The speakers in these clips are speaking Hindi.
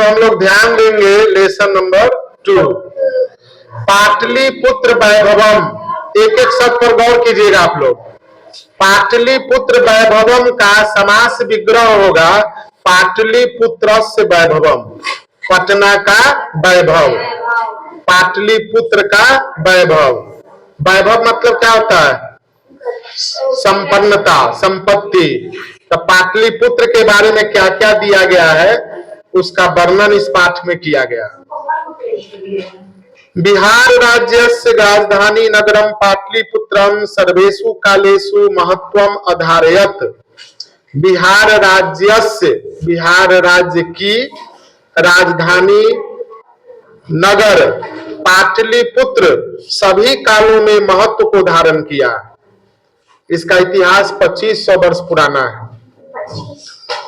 हम लोग ध्यान देंगे लेसन नंबर 2, पाटलिपुत्र वैभवम। एक एक शब्द पर गौर कीजिएगा आप लोग। पाटलिपुत्र वैभवम का समास विग्रह होगा पाटलिपुत्रस्य वैभवम, पटना का वैभव, पाटलिपुत्र का वैभव। वैभव मतलब क्या होता है? संपन्नता, संपत्ति। तो पाटलिपुत्र के बारे में क्या क्या दिया गया है उसका वर्णन इस पाठ में किया गया। बिहार राज्यस्य राजधानी नगरम पाटलिपुत्रम सर्वेषु कालेषु महत्वम अधारयत। बिहार राज्यस्य, बिहार राज्य की राजधानी नगर पाटलिपुत्र सभी कालों में महत्व को धारण किया। इसका इतिहास 2500 वर्ष पुराना है।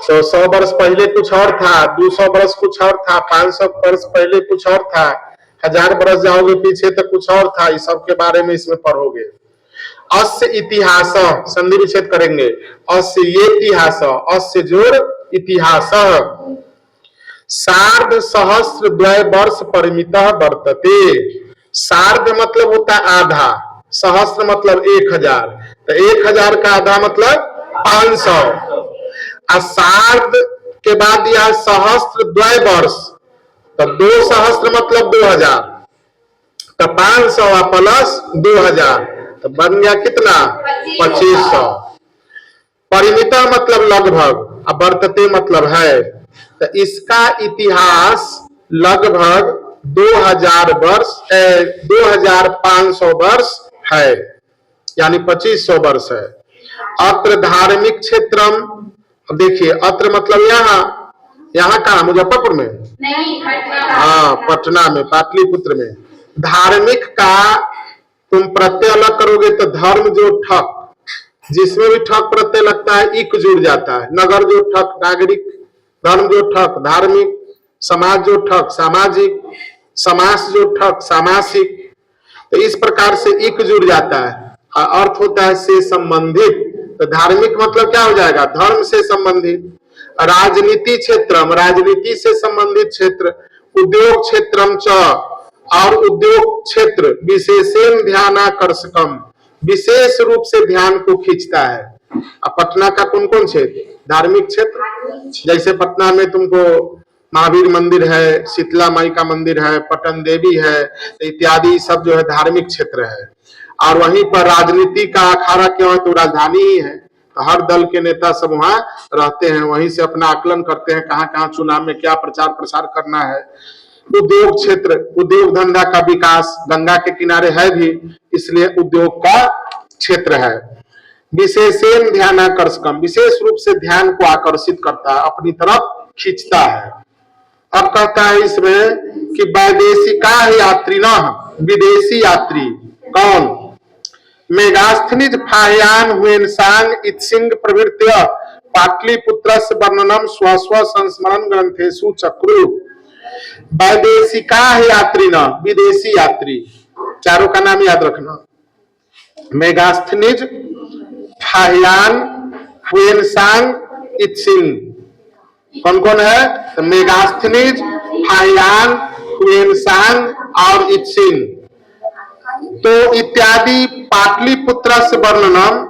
तो 100 वर्ष पहले कुछ और था, 200 वर्ष कुछ और था, 500 वर्ष पहले कुछ और था, 1000 वर्ष जाओगे पीछे तो कुछ और था। इस सब के बारे में इसमें पढ़ोगे। अस्य इतिहास, संधि विच्छेद करेंगे। अस्य ये इतिहास, अस्य जोड़ इतिहास सार्ध सहस्र द्वय वर्ष परिमितः वर्तते। सार्ध मतलब होता है आधा, सहस्र मतलब 1000, तो 1000 का आधा मतलब 500। सार्ध के बाद यह सहस्त्र द्वय वर्ष, तो 2 सहस्त्र मतलब 2000, तो 500 प्लस 2000 तो बन गया कितना? 2500। परिमिता मतलब लगभग, अब वर्तते मतलब है, तो इसका इतिहास लगभग 2000 वर्ष 2500 वर्ष है, यानी 2500 वर्ष है। अत्र धार्मिक क्षेत्रम, अब देखिए अत्र मतलब यहाँ, यहाँ कहा? मुजफ्फरपुर में नहीं, हाँ पटना में, पाटलिपुत्र में। धार्मिक का तुम प्रत्यय अलग करोगे तो धर्म जो ठक, जिसमें भी ठक प्रत्यय लगता है इक जुड़ जाता है। नगर जो ठक नागरिक, धर्म जो ठक धार्मिक, समाज जो ठक सामाजिक, समास जो ठक सामासिक। तो इस प्रकार से इक जुड़ जाता है, अर्थ होता है से संबंधित। तो धार्मिक मतलब क्या हो जाएगा? धर्म से संबंधित। राजनीति क्षेत्रम, राजनीति से संबंधित क्षेत्र। उद्योग क्षेत्रम च, और उद्योग क्षेत्र विशेषण ध्यानाकर्षकम, विशेष रूप से ध्यान को खींचता है। अब पटना का कौन कौन क्षेत्र? धार्मिक क्षेत्र। जैसे पटना में तुमको महावीर मंदिर है, शीतला माई का मंदिर है, पटन देवी है इत्यादि, सब जो है धार्मिक क्षेत्र है। और वहीं पर राजनीति का अखाड़ा क्यों है? तो राजधानी ही है, तो हर दल के नेता सब वहां रहते हैं, वहीं से अपना आकलन करते हैं कहाँ कहाँ चुनाव में क्या प्रचार प्रसार करना है। उद्योग क्षेत्र, उद्योग धंधा का विकास, गंगा के किनारे है भी, इसलिए उद्योग का क्षेत्र है। विशेषण ध्यानाकर्षकम, विशेष रूप से ध्यान को आकर्षित करता है, अपनी तरफ खींचता है। अब कहता है इसमें कि वैदेशिका यात्री न, विदेशी यात्री कौन? मेगास्थनिज फाह्यान हुएनसांग इत्सिंग प्रवृत्य पाटलिपुत्रस्य वर्णनम स्वस्व संस्मरण ग्रंथेषु चक्रु। वैदेशिका यात्री न, विदेशी यात्री, चारों का नाम याद रखना। मेगास्थनिज फाह्यान हुएनसांग इत्सिंग कौन कौन है? तो मेगास्थनीज, फाह्यान, हुएनसांग और इत्सिंग। तो इत्यादि पाटलिपुत्र से वर्णनम,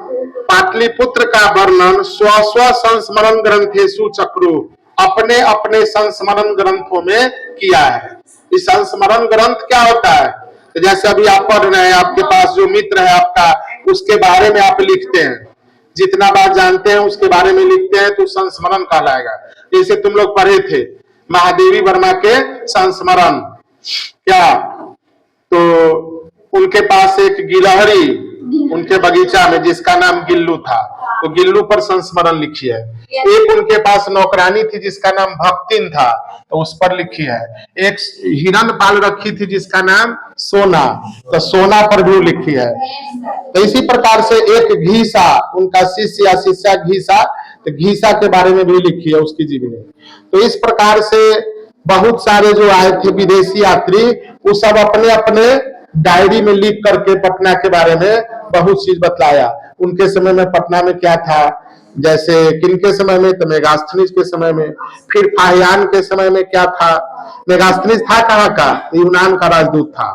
पाटलिपुत्र का वर्णन स्व संस्मरण ग्रंथेषु चक्रु, अपने अपने संस्मरण ग्रंथों में किया है। इस संस्मरण ग्रंथ क्या होता है? तो जैसे अभी आप पढ़ रहे हैं, आपके पास जो मित्र है आपका, उसके बारे में आप लिखते हैं, जितना बात जानते हैं उसके बारे में लिखते हैं, तो संस्मरण कहलाएगा। जैसे तुम लोग पढ़े थे महादेवी वर्मा के संस्मरण, क्या? तो उनके पास एक गिलहरी उनके बगीचा में जिसका नाम गिल्लू था, तो गिल्लू पर संस्मरण लिखी है। एक उनके पास नौकरानी थी जिसका नाम भक्तिन था, तो उस पर लिखी है। एक हिरन पाल रखी थी जिसका नाम सोना, तो सोना पर भी लिखी है। तो इसी प्रकार से एक घीसा, उनका शिष्य या शिष्या घीसा, तो घीसा के बारे में भी लिखी है उसकी जीवनी। तो इस प्रकार से बहुत सारे जो आए थे विदेशी यात्री, वो सब अपने अपने डायरी में लिख करके पटना के बारे में बहुत चीज बतलाया। उनके समय में पटना में क्या था, जैसे किनके समय में, तो मेगास्थनीज के समय में। फिर फाहियान के समय में क्या था, मेगास्थनीज था कहाँ का, यूनान का राजदूत था।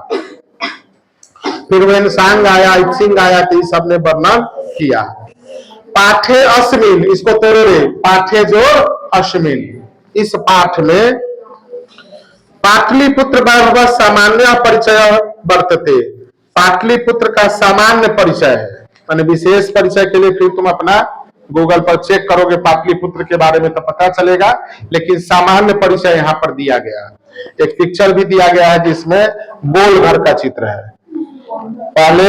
फिर वेनसांग आया, इत्सिंग आया, तो इस सब ने वर्णन किया। पाठे अस्मिन, इसको तोड़ो रे, पाठे जोड़ अस्मिन, इस पाठ में पाटलिपुत्र वैभव सामान्य परिचय वर्तते। पाटलिपुत्र का सामान्य परिचय है, माने विशेष परिचय के लिए फिर तुम अपना गूगल पर चेक करोगे पाटलिपुत्र के बारे में तो पता चलेगा, लेकिन सामान्य परिचय यहाँ पर दिया गया। एक पिक्चर भी दिया गया है जिसमें गोलघर का चित्र है। पहले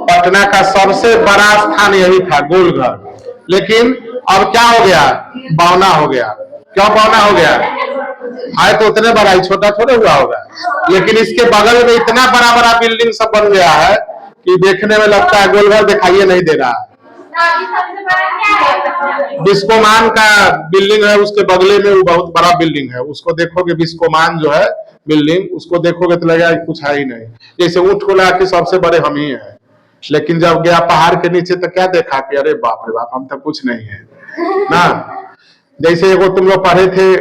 पटना का सबसे बड़ा स्थान यही था, गोलघर, लेकिन अब क्या हो गया, बौना हो गया। क्यों बौना हो गया, आए तो उतने बड़ा ही, छोटा थोड़े हुआ होगा, लेकिन इसके बगल में इतना बड़ा बड़ा बिल्डिंग सब बन गया है कि देखने में लगता है गोलघर दिखाई नहीं दे रहा। बिस्कोमान का बिल्डिंग है, उसके बगले में वो बहुत बड़ा बिल्डिंग है, उसको देखोगे बिस्कोमान जो है बिल्डिंग, उसको देखोगे तो लगेगा कुछ है ही नहीं, जैसे ऊंट को लगा के सबसे बड़े हम ही हैं। लेकिन जब गया पहाड़ के नीचे तो क्या देखा कि अरे बाप रे बाप, हम तो कुछ नहीं है ना। जैसे वो तुम लोग पढ़े थे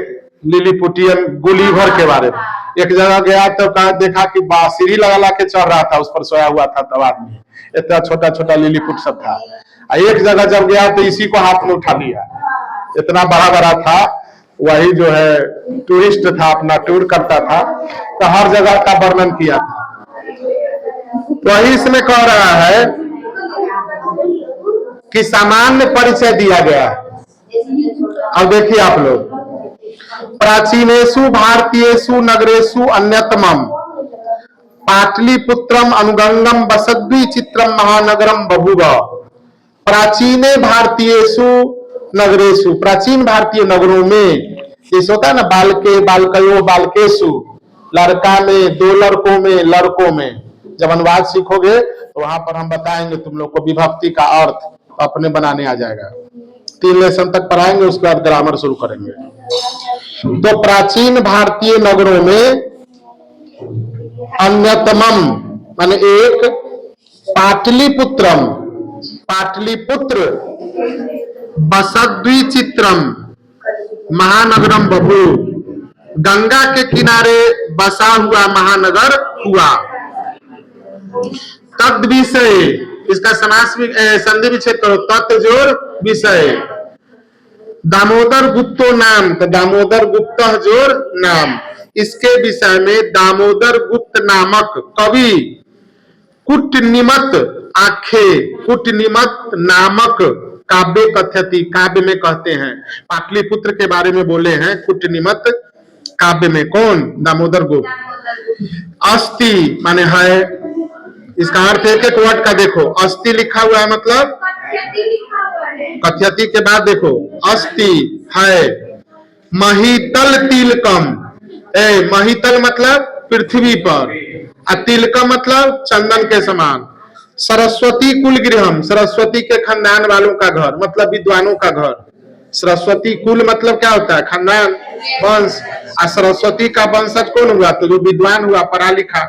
लिलीपुटियन गुलीभर के बारे में, एक जगह गया तो देखा कि सीढ़ी लगा के चढ़ रहा था, उस पर सोया हुआ था तब आदमी, इतना छोटा छोटा लिलीपुट सब था। एक जगह जब गया तो इसी को हाथ में उठा लिया, इतना बड़ा बड़ा था। वही जो है टूरिस्ट था, अपना टूर करता था, तो हर जगह का वर्णन किया था। वही इसमें कह रहा है कि सामान्य परिचय दिया गया। अब देखिए आप लोग, प्राचीनेषु भारतीयेषु नगरेषु अन्यतमम पाटलिपुत्रम अनुगंगम वसद्वी चित्रम महानगरम बभूव। प्राचीने भारतीयेषु नगरेषु, प्राचीन भारतीय नगरों में, जैसे होता है ना बालके बालकयो बालकेशु, लड़का में, दो लड़कों में, लड़कों में। जब अनुवाद सीखोगे तो वहां पर हम बताएंगे तुम लोग को, विभक्ति का अर्थ अपने बनाने आ जाएगा। 3 लेसन तक पढ़ाएंगे, उसके बाद ग्रामर शुरू करेंगे। तो प्राचीन भारतीय नगरों में अन्यतमम माने एक, पाटलिपुत्रम, पाटलिपुत्र, बसद्विचित्रम महानगरम बभू, गंगा के किनारे बसा हुआ महानगर हुआ। तद विषय, इसका समास संधि विच्छेद करो, तत् जोड़ विषय, दामोदर गुप्तो नाम, तो दामोदर गुप्त जोड़ नाम, इसके विषय में दामोदर गुप्त नामक कवि कुटनिमत आखे, कुटनिमत नामक काव्य कथ्यति, काव्य में कहते हैं। पाटलिपुत्र के बारे में बोले हैं कुटनिमत काव्य में, कौन, दामोदर गुप्त। अस्ति माने है, इसका अर्थ एक एक वर्ड का देखो, अस्ति लिखा हुआ है मतलब कथ्यति के बाद देखो, अस्ति है, महितल तिलकम, महितल मतलब पृथ्वी पर, तिलकम मतलब चंदन के समान, सरस्वती कुल गृहम, सरस्वती के खानदान वालों का घर, मतलब विद्वानों का घर। सरस्वती कुल मतलब क्या होता है, खानदान, वंश। और सरस्वती का वंशज कौन हुआ, तो जो विद्वान हुआ, पढ़ा लिखा।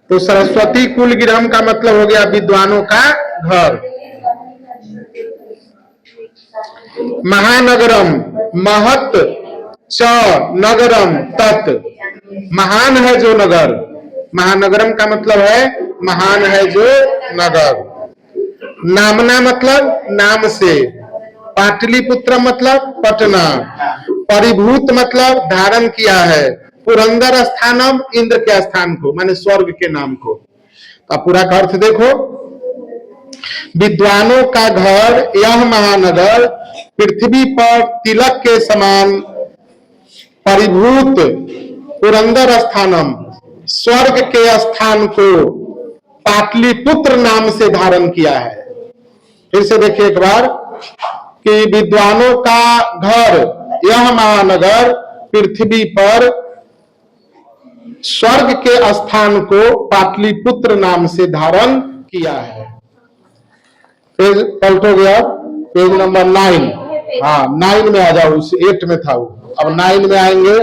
तो सरस्वती कुल गृहम का मतलब हो गया विद्वानों का घर। महानगरम, महत च नगरम तत्, महान है जो नगर, महानगरम का मतलब है महान है जो नगर। नामना मतलब नाम से, पाटलिपुत्र मतलब पटना, परिभूत मतलब धारण किया है, पुरंदर स्थानम इंद्र के स्थान को, माने स्वर्ग के नाम को। तो पूरा का अर्थ देखो, विद्वानों का घर यह महानगर, पृथ्वी पर तिलक के समान, परिभूत, पुरंदर स्थानम स्वर्ग के स्थान को पाटलिपुत्र नाम से धारण किया है। फिर से देखिए एक बार कि विद्वानों का घर यह महानगर पृथ्वी पर स्वर्ग के स्थान को पाटलिपुत्र नाम से धारण किया है। पेज पलटो गया, पेज नंबर 9। हाँ 9 में आ जाओ, उस 8 में था वो, अब 9 में आएंगे।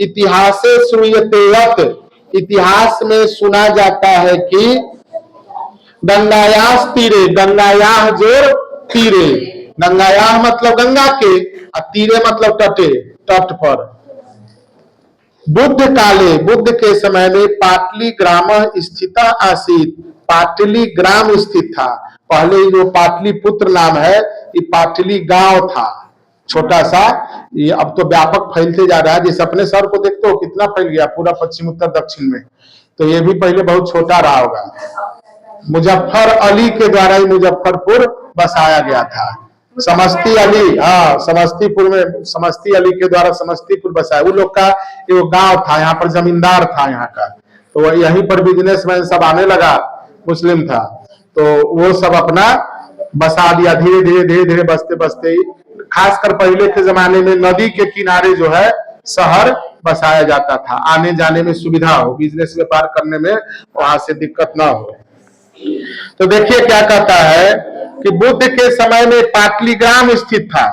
इतिहासे श्रूयते, इतिहास में सुना जाता है कि गंगायास तीरे, गंगायाह जोड़ तीरे, गंगायाः मतलब गंगा के, और तीरे मतलब तटे, तट पर। बुद्ध काले, बुद्ध के समय में पाटली ग्राम स्थित आसीत, पाटली ग्राम स्थित था। पहले जो पाटलिपुत्र नाम है ये पाटली गांव था, छोटा सा। ये अब तो व्यापक फैलते जा रहा है, जिस अपने शहर को देखते हो कितना फैल गया पूरा पश्चिम उत्तर दक्षिण में, तो ये भी पहले बहुत छोटा रहा होगा। मुजफ्फर अली के द्वारा ही मुजफ्फरपुर बसाया गया था। समस्ती अली, हाँ समस्तीपुर में समस्ती अली के द्वारा समस्तीपुर बसाया। वो लोग का एक गांव था, यहाँ पर जमींदार था यहाँ का, तो वह यहीं पर बिजनेसमैन सब आने लगा, मुस्लिम था, तो वो सब अपना बसा दिया। धीरे धीरे धीरे धीरे बसते बसते ही, खासकर पहले के जमाने में नदी के किनारे जो है शहर बसाया जाता था, आने जाने में सुविधा हो, बिजनेस व्यापार करने में वहां से दिक्कत ना हो। तो देखिए क्या कहता है कि बुद्ध के समय में पाटलीग्राम स्थित था,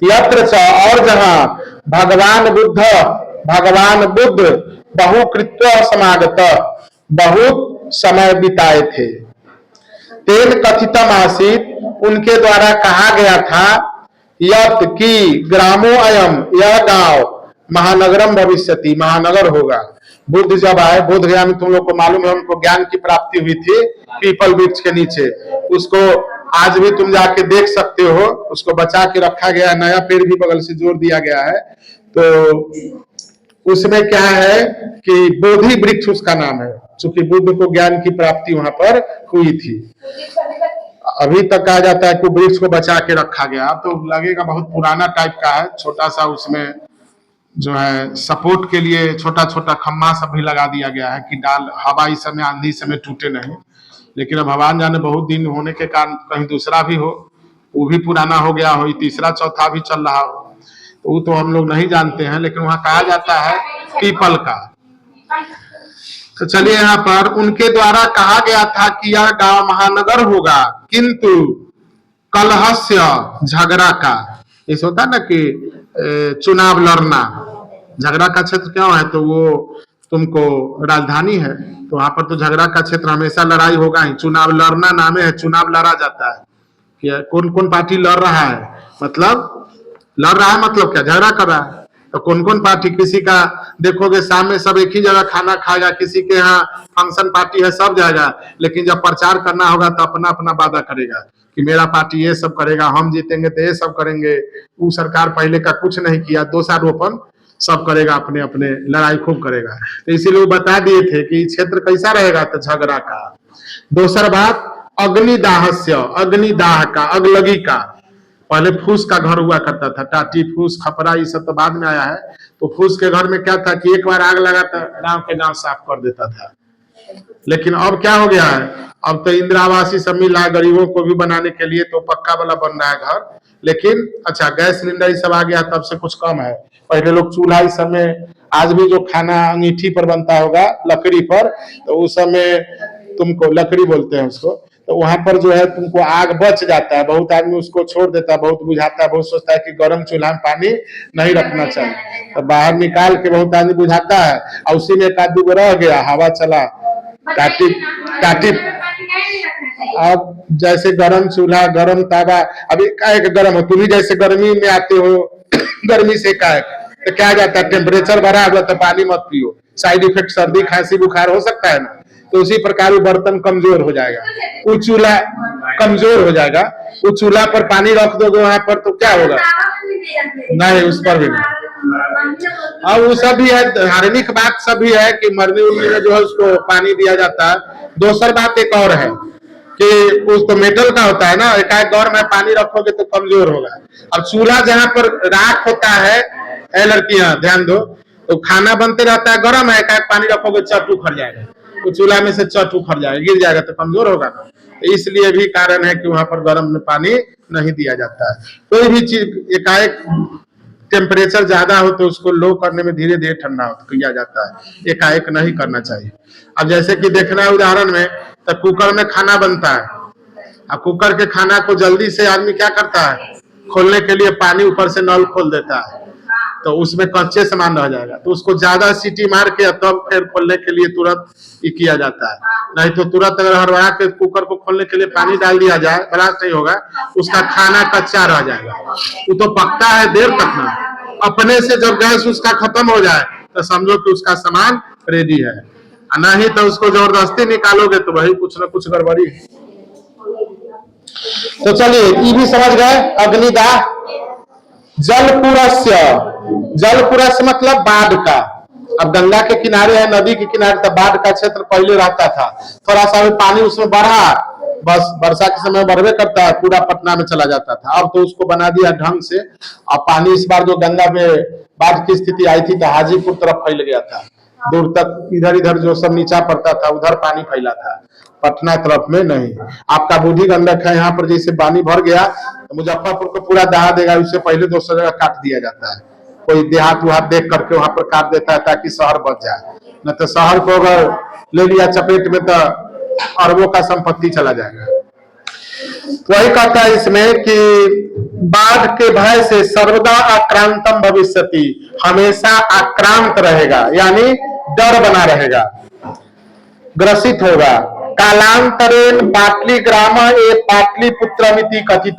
यत्र च, और जहां भगवान बुद्ध बहुकृत्य समागत, बहुत समय बिताए थे। तेन कथितम आसीत, उनके द्वारा कहा गया था, यत की ग्रामो अयम, यह गांव महानगरम भविष्यति, महानगर होगा। बुद्ध जब आए, बोध गया में तुम लोग को मालूम है उनको ज्ञान की प्राप्ति हुई थी पीपल वृक्ष के नीचे, उसको आज भी तुम जाके देख सकते हो, उसको बचा के रखा गया है, नया पेड़ भी बगल से जोड़ दिया गया है। तो उसमें क्या है कि बोधि वृक्ष उसका नाम है, चूंकि बुद्ध को ज्ञान की प्राप्ति वहां पर हुई थी। अभी तक कहा जाता है कि वृक्ष को बचा के रखा गया, तो लगेगा बहुत पुराना टाइप का है, छोटा सा उसमें जो है सपोर्ट के लिए छोटा छोटा खम्भा सब भी लगा दिया गया है कि डाल हवा इस समय आंधी समय टूटे नहीं। लेकिन अब भगवान जाने बहुत दिन होने के कारण कहीं दूसरा भी हो, वो भी पुराना हो गया हो, तीसरा चौथा भी चल रहा हो, तो वो तो हम लोग नहीं जानते हैं, लेकिन वहां कहा जाता है पीपल का। तो चलिए यहाँ पर उनके द्वारा कहा गया था कि यह गांव महानगर होगा, किंतु कलहस्य, झगड़ा का, इस होता ना कि चुनाव लड़ना, झगड़ा का क्षेत्र क्यों है, तो वो तुमको राजधानी है, तो वहां पर तो झगड़ा का क्षेत्र हमेशा लड़ाई होगा ही। चुनाव लड़ना नामे है, चुनाव लड़ा जाता है कि कौन कौन पार्टी लड़ रहा है, मतलब लड़ रहा है मतलब क्या, झगड़ा कर रहा है। तो कौन कौन पार्टी, किसी का देखोगे शाम में सब एक ही जगह खाना खाएगा, किसी के यहाँ फंक्शन पार्टी है सब जाएगा, लेकिन जब प्रचार करना होगा तो अपना अपना वादा करेगा कि मेरा पार्टी ये सब करेगा, हम जीतेंगे तो ये सब करेंगे। वो सरकार पहले का कुछ नहीं किया, दोषारोपण सब करेगा, अपने अपने लड़ाई खूब करेगा। तो इसीलिए वो बता दिए थे कि क्षेत्र कैसा रहेगा, तो झगड़ा का। दूसरा बात अग्निदाहस्य, अग्निदाह का, अगलगी का। पहले फूस का घर हुआ करता था, टाटी फूस खपरा ये सब तो बाद में आया है। तो फूस के घर में क्या था कि एक बार आग लगा तो गांव के गांव साफ कर देता था। लेकिन अब क्या हो गया है, अब तो इंदिरा आवास सब मिला है गरीबों को भी बनाने के लिए, तो पक्का वाला बन रहा है घर। लेकिन अच्छा गैस सिलेंडर सब आ गया तब से कुछ कम है। पहले लोग चूल्हा इस समय, आज भी जो खाना अंगीठी पर बनता होगा लकड़ी पर, तो उस समय तुमको लकड़ी बोलते हैं उसको, तो वहां पर जो है तुमको आग बच जाता है। बहुत आदमी उसको छोड़ देता है, बहुत बुझाता है, बहुत सोचता है कि गर्म चूल्हा में पानी नहीं रखना चाहिए, तो बाहर निकाल के बहुत आदमी बुझाता है, और उसी में एक आदमी रह गया, हवा चला, काटी काटी। अब जैसे गरम चूल्हा, गरम तावा, अभी काहे गरम हो, तुम ही जैसे गर्मी में आते हो गर्मी से काहे, तो क्या जाता है टेम्परेचर बढ़ा हुआ तो पानी मत पियो, साइड इफेक्ट सर्दी खांसी बुखार हो सकता है ना। तो उसी प्रकार वो बर्तन कमजोर हो जाएगा, वो चूल्हा कमजोर हो जाएगा। वो चूल्हा पर पानी रख दोगे वहां पर तो क्या होगा, नहीं उस पर भी नहीं। और वो सब भी है, धार्मिक बात सब भी है कि मरने उड़ने में जो है उसको पानी दिया जाता है। दूसरी बात एक और है कि उस तो मेटल का होता है ना, एकाएक गौर में पानी रखोगे तो कमजोर होगा। अब चूल्हा जहाँ पर राख होता है, लड़कियां ध्यान दो, तो खाना बनते रहता है गर्म है, एकाएक पानी रखोगे चट उखड़ जाएगा, तो चूल्हा में से चट उखड़ जाएगा, गिर जाएगा तो कमजोर होगा ना। तो इसलिए भी कारण है कि वहां पर गर्म में पानी नहीं दिया जाता है। कोई भी चीज एकाएक टेम्परेचर ज्यादा हो तो उसको लो करने में धीरे धीरे ठंडा किया जाता है, एकाएक नहीं करना चाहिए। अब जैसे कि देखना है उदाहरण में, तो कुकर में खाना बनता है, अब कुकर के खाना को जल्दी से आदमी क्या करता है, खोलने के लिए पानी ऊपर से नल खोल देता है, तो उसमें कच्चे सामान रह जाएगा, तो उसको ज्यादा सीटी मार के तब फिर खोलने के लिए तुरंत ये किया जाता है। नहीं तो तुरंत अगर हरवा के कुकर को खोलने के लिए पानी डाल दिया जाए, ब्लास्ट नहीं होगा, उसका खाना कच्चा रह जाएगा। वो तो पकता है देर तक ना, अपने से जब गैस उसका खत्म हो जाए तो समझो कि उसका सामान रेडी है, नहीं तो उसको जबरदस्ती निकालोगे तो भाई कुछ ना कुछ गड़बड़ी है। तो चलिए ये भी समझ गए। अग्निदाह। जलपुरस्य, जलपुरस्य मतलब बाढ़ का। अब गंगा के किनारे है, नदी के किनारे, तो बाढ़ का क्षेत्र पहले रहता था, थोड़ा सा पानी उसमें बढ़ा, बस वर्षा के समय बढ़वे करता है, पूरा पटना में चला जाता था। अब तो उसको बना दिया ढंग से। अब पानी इस बार जो गंगा में बाढ़ की स्थिति आई थी तो हाजीपुर तरफ फैल गया था, दूर तक, इधर इधर जो सब नीचा पड़ता था उधर पानी फैला था, पटना तरफ में नहीं। आपका बूढ़ी गंडक है, यहाँ पर जैसे पानी भर गया तो मुजफ्फरपुर को पूरा दहा देगा, उससे पहले दूसरी जगह काट दिया जाता है, कोई देहात वहात देख करके वहां पर काट देता है ताकि शहर बच जाए, न तो शहर को अगर ले लिया चपेट में तो अरबों का संपत्ति चला जाएगा। तो वही कहता है इसमें कि बाढ़ के भय से सर्वदा आक्रांतम भविष्यति, हमेशा आक्रांत रहेगा, यानी डर बना रहेगा, ग्रसित होगा। कालांतरेण पाटलिग्राम ए पाटलिपुत्रमिति कथित,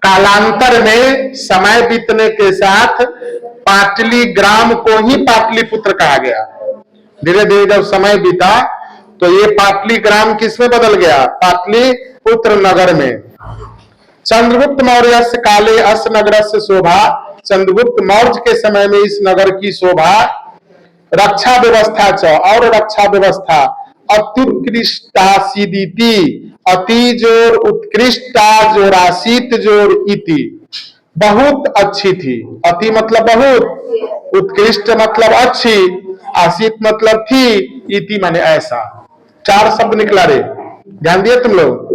कालांतर में समय बीतने के साथ पाटलिग्राम को ही पाटलिपुत्र कहा गया। धीरे धीरे जब समय बीता तो ये पाटलिग्राम किसमें बदल गया? पाटलिपुत्र नगर में। चंद्रगुप्त मौर्य काले अस नगर से शोभा, चंद्रगुप्त मौर्य के समय में इस नगर की शोभा, रक्षा व्यवस्था च, और रक्षा व्यवस्था, अत्युत्कृष्टासीदिति, अति जोर उत्कृष्टा जोरासीत जोर इति, बहुत अच्छी थी। अति मतलब बहुत, उत्कृष्ट मतलब अच्छी, आसीत मतलब थी, इति माने ऐसा। चार शब्द निकला रे, ध्यान दिए तुम लोग।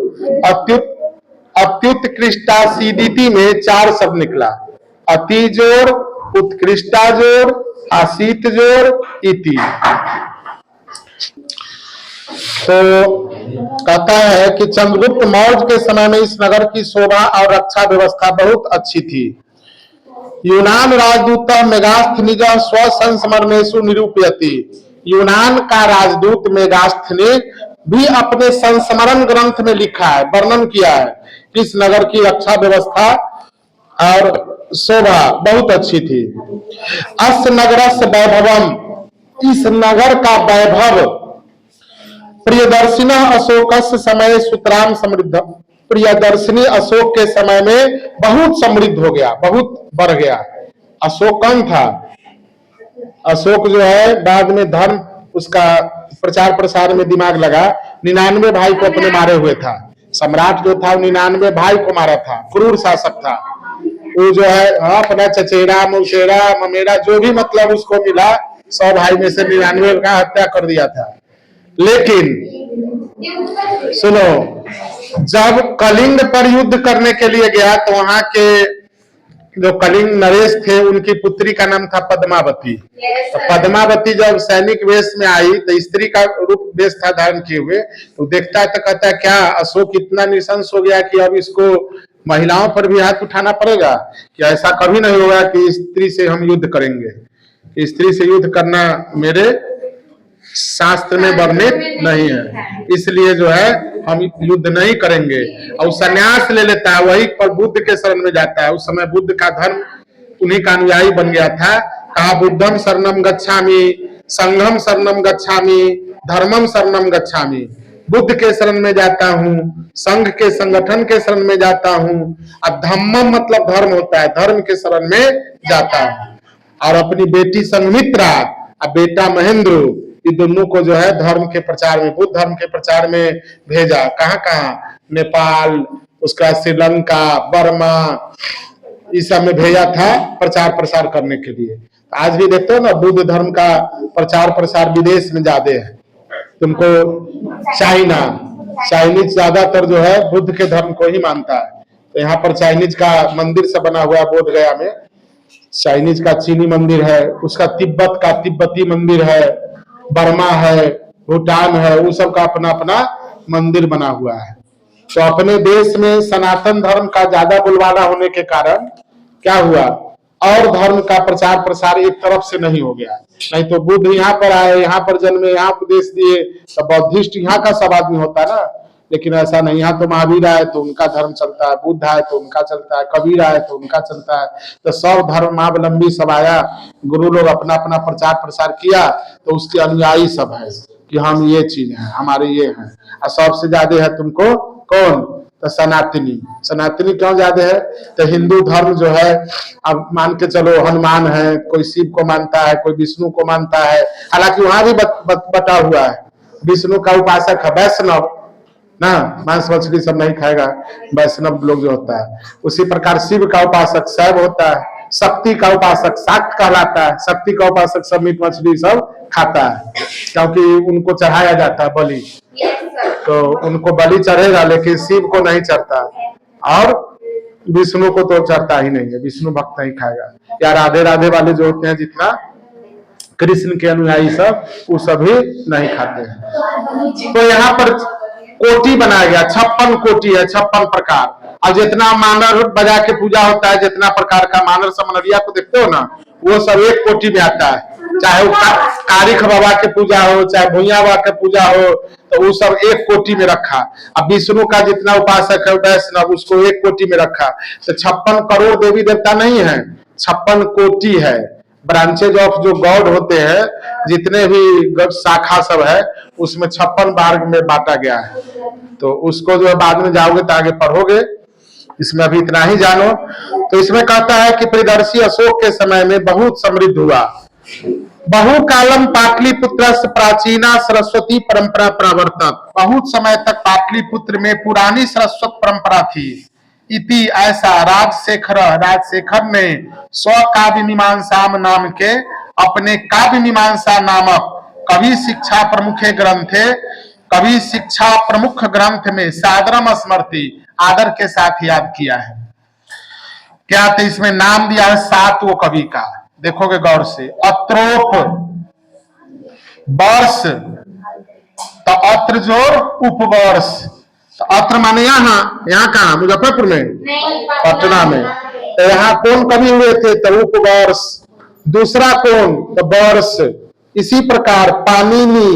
अत्युत्कृष्टासीदिति में चार शब्द निकला, अति जोर, उत्कृष्टा जोर, आसीत जोर, इति। तो कहता है कि चंद्रगुप्त मौर्य के समय में इस नगर की शोभा और रक्षा व्यवस्था बहुत अच्छी थी। यूनान राजदूत मेगास्थ निज स्व संस्मरणेषु निरूपयति, यूनान का राजदूत मेगास्थ ने भी अपने संस्मरण ग्रंथ में लिखा है, वर्णन किया है, इस नगर की रक्षा व्यवस्था और शोभा बहुत अच्छी थी। अस नगरस्य वैभवम, इस नगर का वैभव, प्रियदर्शिना अशोकस्य समय सुतराम समृद्ध, प्रियदर्शिनी अशोक के समय में बहुत समृद्ध हो गया, बहुत बढ़ गया। अशोक कौन था? अशोक जो है बाद में धर्म, उसका प्रचार प्रसार में दिमाग लगा, 99 भाई को अपने मारे हुए था। सम्राट जो था 99 भाई को मारा था, क्रूर शासक था वो, जो है अपना चचेरा मौसेरा ममेरा जो भी मतलब उसको मिला, 100 भाई में से 99 का हत्या कर दिया था। लेकिन सुनो, जब कलिंग पर युद्ध करने के लिए गया तो वहां के जो कलिंग नरेश थे उनकी पुत्री का नाम था पद्मावती। तो पद्मावती जब सैनिक वेश में आई तो स्त्री का रूप वेश था धारण किए हुए, तो देखता है तो कहता है क्या अशोक इतना निशंस हो गया कि अब इसको महिलाओं पर भी हाथ उठाना पड़ेगा? कि ऐसा कभी नहीं होगा कि स्त्री से हम युद्ध करेंगे, स्त्री से युद्ध करना मेरे शास्त्र में वर्णित नहीं है, इसलिए जो है हम युद्ध नहीं करेंगे। और संन्यास ले लेता है, वही पर बुद्ध के शरण में जाता है। उस समय बुद्ध का धर्म उन्हीं का अनुयायी बन गया था। कहा बुद्धम शरणम गच्छामि, संघम शरणम गच्छामि, धर्मम शरणम गच्छामि। बुद्ध के शरण में जाता हूँ, संघ के संगठन के शरण में जाता हूँ, अब धम्मम मतलब धर्म होता है, धर्म के शरण में जाता हूँ। और अपनी बेटी संघमित्रा और बेटा महेंद्र, ये दोनों को जो है धर्म के प्रचार में, बुद्ध धर्म के प्रचार में भेजा। कहाँ कहाँ? नेपाल, उसका श्रीलंका, बर्मा, इस सब में भेजा था प्रचार प्रसार करने के लिए। आज भी देखते हो ना, बुद्ध धर्म का प्रचार प्रसार विदेश में ज्यादा है। तुमको चाइना, चाइनीज ज्यादातर जो है बुद्ध के धर्म को ही मानता है। तो यहाँ पर चाइनीज का मंदिर सब बना हुआ है बोध गया में, चाइनीज का चीनी मंदिर है, उसका तिब्बत का तिब्बती मंदिर है, बर्मा है, भूटान है, वो सब का अपना अपना मंदिर बना हुआ है। तो अपने देश में सनातन धर्म का ज्यादा बुलवाना होने के कारण क्या हुआ, और धर्म का प्रचार प्रसार एक तरफ से नहीं हो गया। नहीं तो बुद्ध यहाँ पर आए, यहाँ पर जन्मे, यहाँ उपदेश दिए, तो बौद्धिस्ट यहाँ का सब आदमी होता है ना। लेकिन ऐसा नहीं, यहाँ तो महावीर आए तो उनका धर्म चलता है, बुद्ध आए तो उनका चलता है, कबीर आए तो उनका चलता है। तो सब धर्मावलंबी सब आया, गुरु लोग अपना अपना प्रचार प्रसार किया, तो उसके अनुयायी सब है कि हम ये चीज है, हमारे ये है। और सबसे ज्यादा है तुमको कौन? तो सनातनी। सनातनी क्यों ज्यादा है? तो हिंदू धर्म जो है, अब मान के चलो हनुमान है, कोई शिव को मानता है, कोई विष्णु को मानता है, हालांकि वहां भी बटा हुआ है। विष्णु का उपासक है वैष्णव ना, मांस मछली सब नहीं खाएगा, वैष्णव लोग जो होता है। उसी प्रकार शिव का उपासक शैव होता है, शक्ति का उपासक शाक्त कहलाता है। शक्ति का उपासक सब मीट मछली सब खाता है, क्योंकि उनको चढ़ाया जाता है बलि, तो उनको बलि चढ़ेगा, लेकिन शिव को नहीं चढ़ता, और विष्णु को तो चढ़ता ही नहीं है, विष्णु भक्त नहीं खाएगा। या राधे राधे वाले जो होते हैं, जितना कृष्ण के अनुयायी सब, वो सभी नहीं खाते हैं। तो यहाँ पर कोटि बनाया गया, 56 कोटि है, 56 प्रकार। और जितना मानर बजा के पूजा होता है, जितना प्रकार का मानर समनरिया को देखते हो ना, वो सब एक कोटि में आता है। चाहे वो कारिख बाबा के पूजा हो, चाहे भूया बाबा के पूजा हो, तो वो सब एक कोटि में रखा। अब विष्णु का जितना उपासक है वैष्णव, उसको एक कोटि में रखा। तो 56 करोड़ देवी देवता नहीं है, 56 कोटि है। ब्रांचेज ऑफ जो गॉड होते हैं, जितने भी शाखा सब है, उसमें 56 वर्ग में बांटा गया है। तो उसको जो बाद में जाओगे तो आगे पढ़ोगे, इसमें अभी इतना ही जानो। तो इसमें कहता है कि प्रियदर्शी अशोक के समय में बहुत समृद्ध हुआ। बहुकालम पाटलिपुत्र प्राचीना सरस्वती परंपरा प्रवर्तक। बहुत समय तक पाटलिपुत्र में पुरानी सरस्वत परंपरा थी। इति ऐसा राजशेखर ने स्वकाव्य मीमांसा नाम के अपने काव्य मीमांसा नामक कवि शिक्षा प्रमुख ग्रंथ में सादरम स्मृति आदर के साथ याद किया है। क्या? तो इसमें नाम दिया है 7 वो कवि का, देखोगे गौर से। अत्रोप, वर्ष, तो अत्र जोर उपवर्ष। तो अत्र माने यहाँ कहा मुजफ्फरपुर में, पटना में। तो यहाँ कौन कवि हुए थे? तो उपवर्ष। दूसरा कौन? तो वर्ष। इसी प्रकार पाणिनि,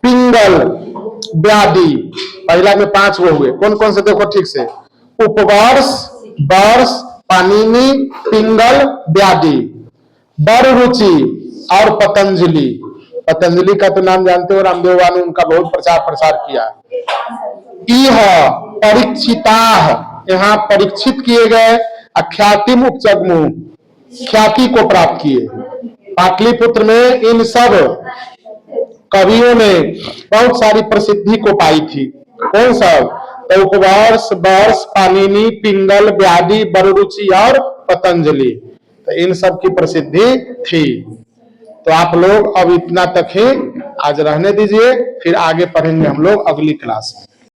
पिंगल, व्याधि। पहला में 5 वो हुए, कौन कौन से देखो ठीक से। उपवर्ष, वर्ष, पाणिनि, पिंगल, व्याधि, बररुचि और पतंजलि। पतंजलि का तो नाम जानते हो, रामदेव ने उनका बहुत प्रचार प्रसार किया। यह परीक्षिता, यहाँ परीक्षित किए गए, अख्याति मुख जगमु, ख्याति को प्राप्त किए। पाटलिपुत्र में इन सब कवियों ने बहुत सारी प्रसिद्धि को पाई थी। कौन सब? तो उपवर्ष, वर्ष, पाणिनि, पिंगल, व्याधि, बररुचि और पतंजलि। तो इन सब की प्रसिद्धि थी। तो आप लोग अब इतना तक ही आज रहने दीजिए, फिर आगे पढ़ेंगे हम लोग अगली क्लास में।